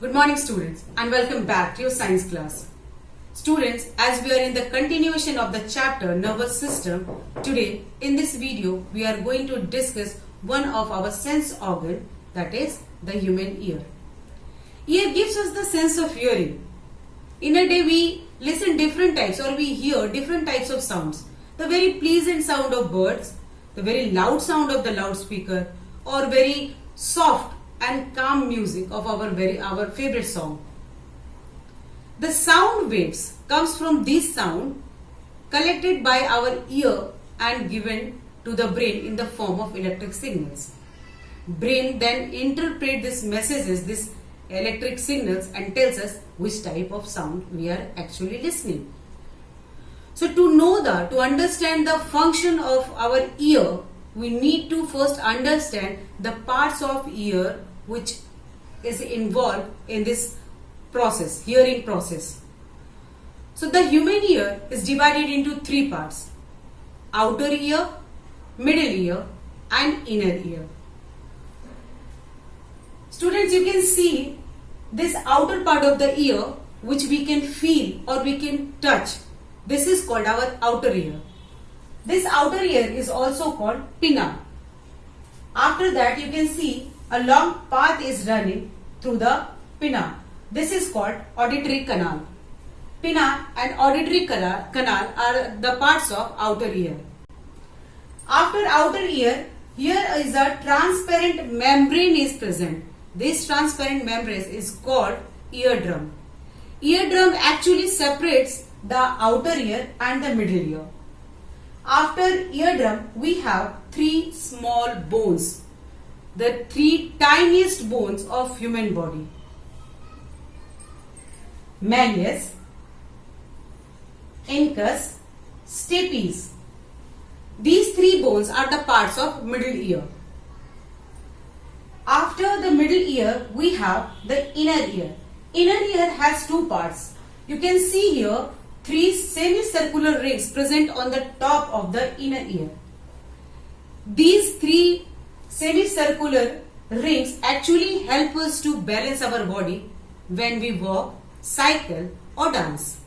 Good morning students and welcome back to your science class. Students, as we are in the continuation of the chapter nervous system, today in this video we are going to discuss one of our sense organ, that is the human ear. Ear gives us the sense of hearing. In a day we listen different types or we hear different types of sounds. The very pleasant sound of birds, the very loud sound of the loudspeaker, or very soft and calm music of our favorite song. The sound waves comes from this sound collected by our ear and given to the brain in the form of electric signals. Brain then interpret these messages, these electric signals, and tells us which type of sound we are actually listening. So to understand the function of our ear, we need to first understand the parts of ear which is involved in this process, hearing process. So the human ear is divided into three parts: outer ear, middle ear and inner ear. Students, you can see this outer part of the ear which we can feel or we can touch. This is called our outer ear. This outer ear is also called pinna. After that, you can see a long path is running through the pinna. This is called auditory canal. Pinna and auditory canal are the parts of outer ear. After outer ear, here is a transparent membrane is present. This transparent membrane is called eardrum. Eardrum actually separates the outer ear and the middle ear. After eardrum, we have three small bones, the three tiniest bones of human body: malleus, incus, stapes. These three bones are the parts of middle ear. After the middle ear, we have the inner ear. Inner ear has two parts. You can see here three semicircular rings present on the top of the inner ear. These three semicircular rings actually help us to balance our body when we walk, cycle or dance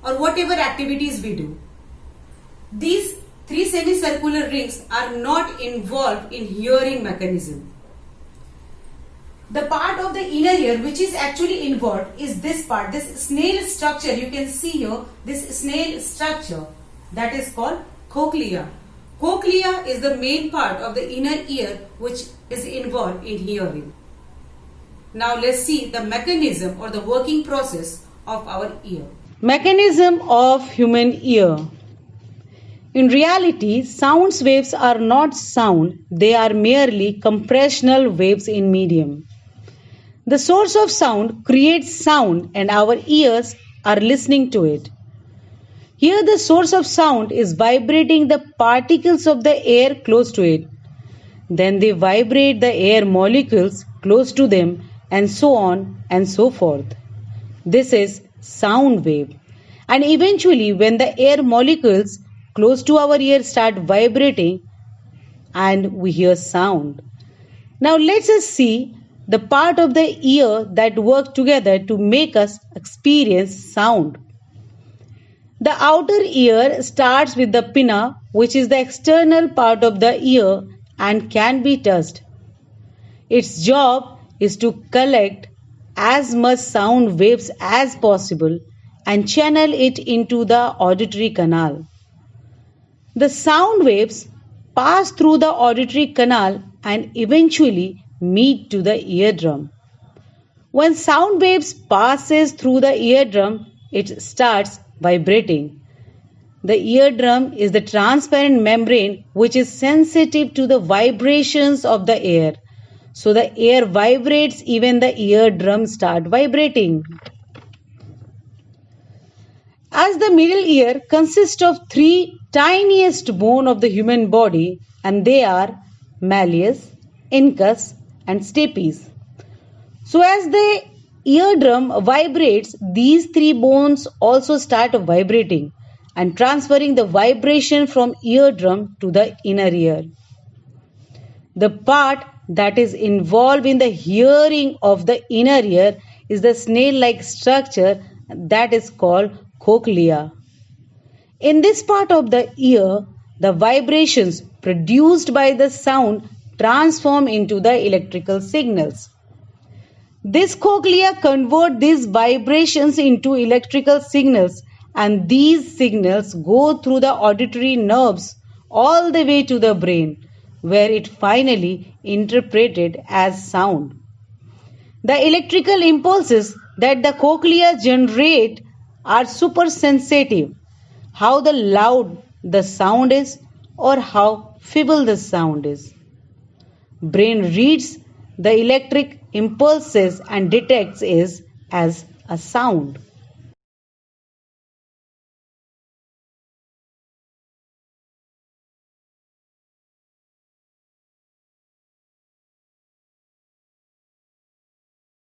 or whatever activities we do. These three semicircular rings are not involved in hearing mechanism. The part of the inner ear which is actually involved is this part, this snail structure. You can see here this snail structure, that is called cochlea. Cochlea is the main part of the inner ear which is involved in hearing. Now let's see the mechanism or the working process of our ear. Mechanism of human ear. In reality, sound waves are not sound, they are merely compressional waves in medium. The source of sound creates sound and our ears are listening to it. Here the source of sound is vibrating the particles of the air close to it. Then they vibrate the air molecules close to them and so on and so forth. This is sound wave. And eventually when the air molecules close to our ear start vibrating and we hear sound. Now let's just see the part of the ear that work together to make us experience sound. The outer ear starts with the pinna, which is the external part of the ear and can be touched. Its job is to collect as much sound waves as possible and channel it into the auditory canal. The sound waves pass through the auditory canal and eventually meet to the eardrum. When sound waves passes through the eardrum, it starts vibrating. The eardrum is the transparent membrane which is sensitive to the vibrations of the air. So the air vibrates, even the eardrum start vibrating. As the middle ear consists of three tiniest bone of the human body, and they are malleus, incus and stapes. So as the eardrum vibrates, these three bones also start vibrating and transferring the vibration from eardrum to the inner ear. The part that is involved in the hearing of the inner ear is the snail-like structure that is called cochlea. In this part of the ear, the vibrations produced by the sound transform into the electrical signals. This cochlea converts these vibrations into electrical signals, and these signals go through the auditory nerves all the way to the brain, where it finally interpreted as sound. The electrical impulses that the cochlea generate are super sensitive. How the loud the sound is or how feeble the sound is. Brain reads the electric impulses and detects it as a sound.